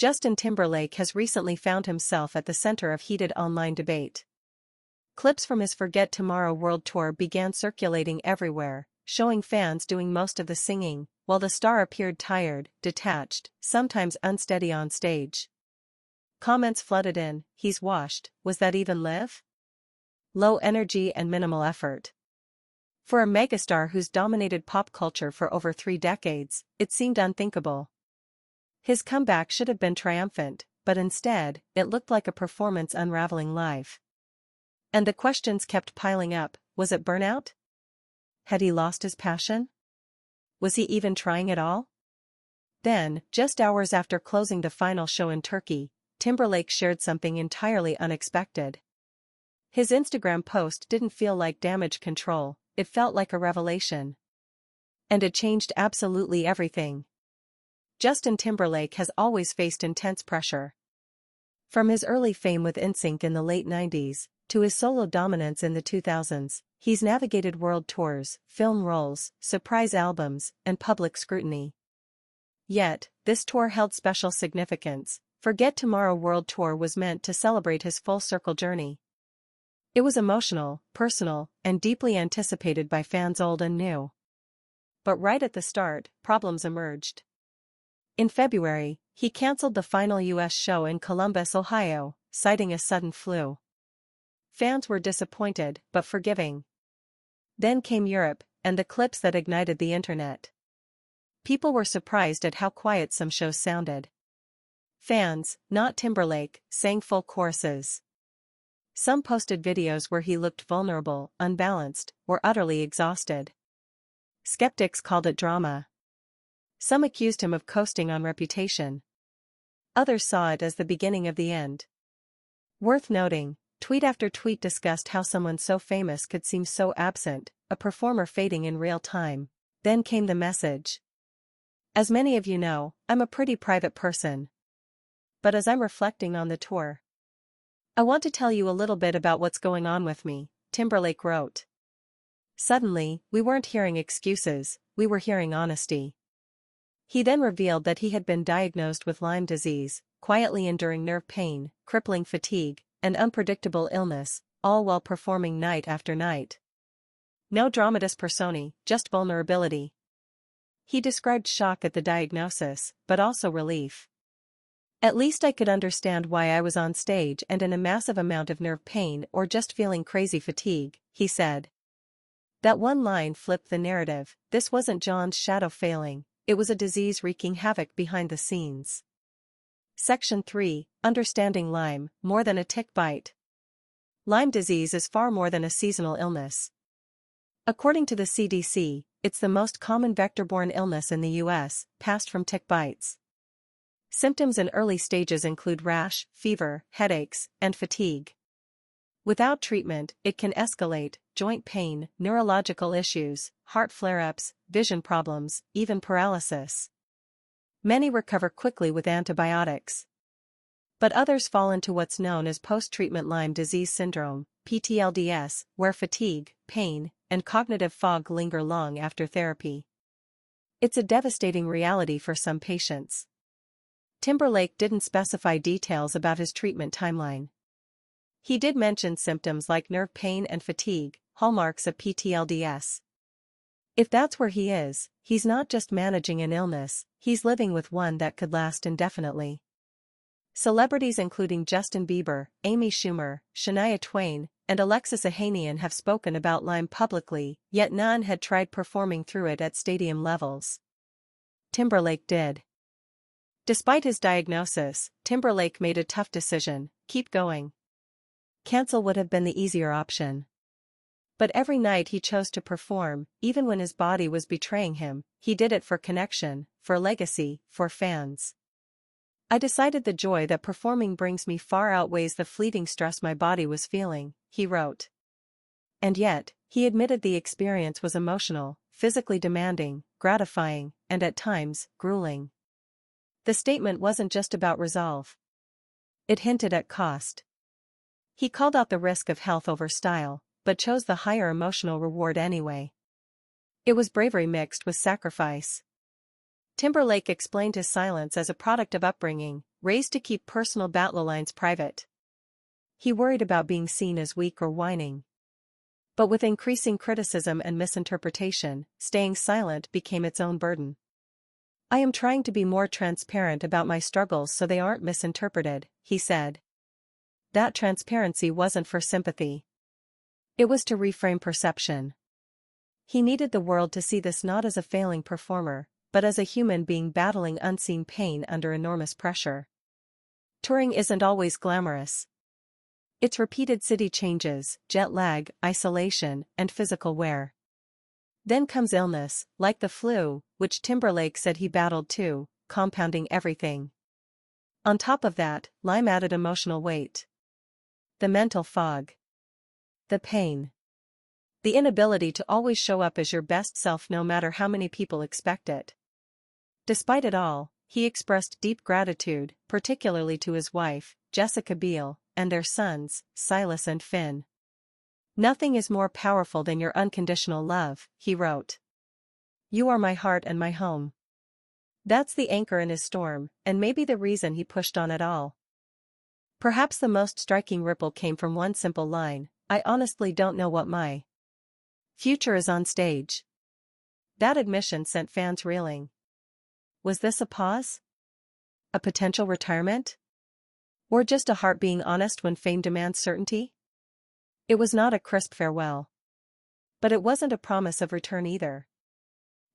Justin Timberlake has recently found himself at the center of heated online debate. Clips from his Forget Tomorrow World Tour began circulating everywhere, showing fans doing most of the singing, while the star appeared tired, detached, sometimes unsteady on stage. Comments flooded in, "He's washed, was that even live? Low energy and minimal effort." For a megastar who's dominated pop culture for over 3 decades, it seemed unthinkable. His comeback should have been triumphant, but instead, it looked like a performance unraveling live. And the questions kept piling up: was it burnout? Had he lost his passion? Was he even trying at all? Then, just hours after closing the final show in Turkey, Timberlake shared something entirely unexpected. His Instagram post didn't feel like damage control, it felt like a revelation. And it changed absolutely everything. Justin Timberlake has always faced intense pressure. From his early fame with NSYNC in the late 90s, to his solo dominance in the 2000s, he's navigated world tours, film roles, surprise albums, and public scrutiny. Yet, this tour held special significance. Forget Tomorrow World Tour was meant to celebrate his full-circle journey. It was emotional, personal, and deeply anticipated by fans old and new. But right at the start, problems emerged. In February, he canceled the final U.S. show in Columbus, Ohio, citing a sudden flu. Fans were disappointed, but forgiving. Then came Europe, and the clips that ignited the internet. People were surprised at how quiet some shows sounded. Fans, not Timberlake, sang full choruses. Some posted videos where he looked vulnerable, unbalanced, or utterly exhausted. Skeptics called it drama. Some accused him of coasting on reputation. Others saw it as the beginning of the end. Worth noting, tweet after tweet discussed how someone so famous could seem so absent, a performer fading in real time. Then came the message. As many of you know, I'm a pretty private person. But as I'm reflecting on the tour, I want to tell you a little bit about what's going on with me, Timberlake wrote. Suddenly, we weren't hearing excuses, we were hearing honesty. He then revealed that he had been diagnosed with Lyme disease, quietly enduring nerve pain, crippling fatigue, and unpredictable illness, all while performing night after night. No dramatis personae, just vulnerability. He described shock at the diagnosis, but also relief. At least I could understand why I was on stage and in a massive amount of nerve pain or just feeling crazy fatigue, he said. That one line flipped the narrative. This wasn't John's shadow failing, it was a disease wreaking havoc behind the scenes. Section 3, Understanding Lyme, more than a tick bite. Lyme disease is far more than a seasonal illness. According to the CDC, it's the most common vector-borne illness in the U.S., passed from tick bites. Symptoms in early stages include rash, fever, headaches, and fatigue. Without treatment, it can escalate: joint pain, neurological issues, heart flare-ups, vision problems, even paralysis. Many recover quickly with antibiotics. But others fall into what's known as post-treatment Lyme disease syndrome, PTLDS, where fatigue, pain, and cognitive fog linger long after therapy. It's a devastating reality for some patients. Timberlake didn't specify details about his treatment timeline. He did mention symptoms like nerve pain and fatigue, hallmarks of PTLDS. If that's where he is, he's not just managing an illness, he's living with one that could last indefinitely. Celebrities including Justin Bieber, Amy Schumer, Shania Twain, and Alexis Ohanian have spoken about Lyme publicly, yet none had tried performing through it at stadium levels. Timberlake did. Despite his diagnosis, Timberlake made a tough decision: keep going. Cancel would have been the easier option. But every night he chose to perform, even when his body was betraying him. He did it for connection, for legacy, for fans. I decided the joy that performing brings me far outweighs the fleeting stress my body was feeling, he wrote. And yet, he admitted the experience was emotional, physically demanding, gratifying, and at times, grueling. The statement wasn't just about resolve. It hinted at cost. He called out the risk of health over style, but chose the higher emotional reward anyway. It was bravery mixed with sacrifice. Timberlake explained his silence as a product of upbringing, raised to keep personal battle lines private. He worried about being seen as weak or whining. But with increasing criticism and misinterpretation, staying silent became its own burden. I am trying to be more transparent about my struggles so they aren't misinterpreted, he said. That transparency wasn't for sympathy. It was to reframe perception. He needed the world to see this not as a failing performer, but as a human being battling unseen pain under enormous pressure. Touring isn't always glamorous. It's repeated city changes, jet lag, isolation, and physical wear. Then comes illness, like the flu, which Timberlake said he battled too, compounding everything. On top of that, Lyme added emotional weight. The mental fog. The pain. The inability to always show up as your best self no matter how many people expect it. Despite it all, he expressed deep gratitude, particularly to his wife, Jessica Biel, and their sons, Silas and Finn. Nothing is more powerful than your unconditional love, he wrote. You are my heart and my home. That's the anchor in his storm, and maybe the reason he pushed on at all. Perhaps the most striking ripple came from one simple line, I honestly don't know what my future is on stage. That admission sent fans reeling. Was this a pause? A potential retirement? Or just a heart being honest when fame demands certainty? It was not a crisp farewell. But it wasn't a promise of return either.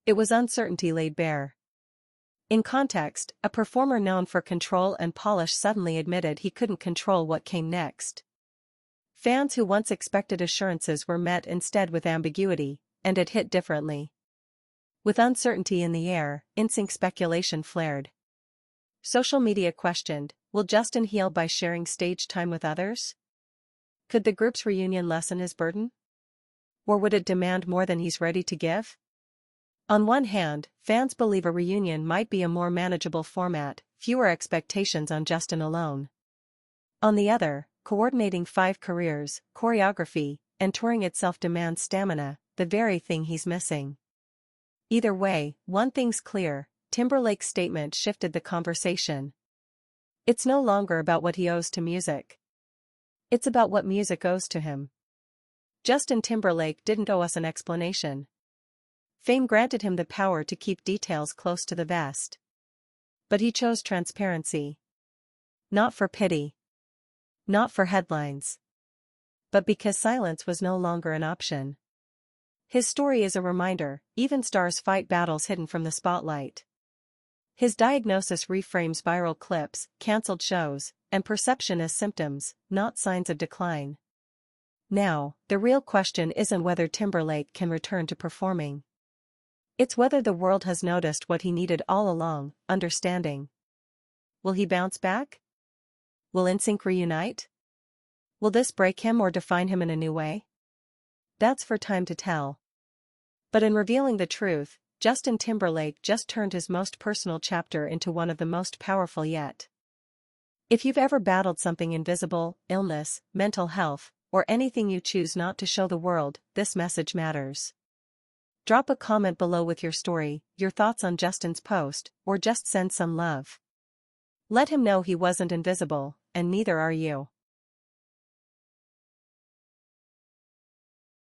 It was uncertainty laid bare. In context, a performer known for control and polish suddenly admitted he couldn't control what came next. Fans who once expected assurances were met instead with ambiguity, and it hit differently. With uncertainty in the air, insync speculation flared. Social media questioned, will Justine heal by sharing stage time with others? Could the group's reunion lessen his burden? Or would it demand more than he's ready to give? On one hand, fans believe a reunion might be a more manageable format, fewer expectations on Justine alone. On the other, coordinating 5 careers, choreography, and touring itself demands stamina, the very thing he's missing. Either way, one thing's clear, Timberlake's statement shifted the conversation. It's no longer about what he owes to music. It's about what music owes to him. Justin Timberlake didn't owe us an explanation. Fame granted him the power to keep details close to the vest. But he chose transparency. Not for pity. Not for headlines. But because silence was no longer an option. His story is a reminder, even stars fight battles hidden from the spotlight. His diagnosis reframes viral clips, cancelled shows, and perception as symptoms, not signs of decline. Now, the real question isn't whether Timberlake can return to performing. It's whether the world has noticed what he needed all along, understanding. Will he bounce back? Will NSYNC reunite? Will this break him or define him in a new way? That's for time to tell. But in revealing the truth, Justin Timberlake just turned his most personal chapter into one of the most powerful yet. If you've ever battled something invisible, illness, mental health, or anything you choose not to show the world, this message matters. Drop a comment below with your story, your thoughts on Justin's post, or just send some love. Let him know he wasn't invisible, and neither are you.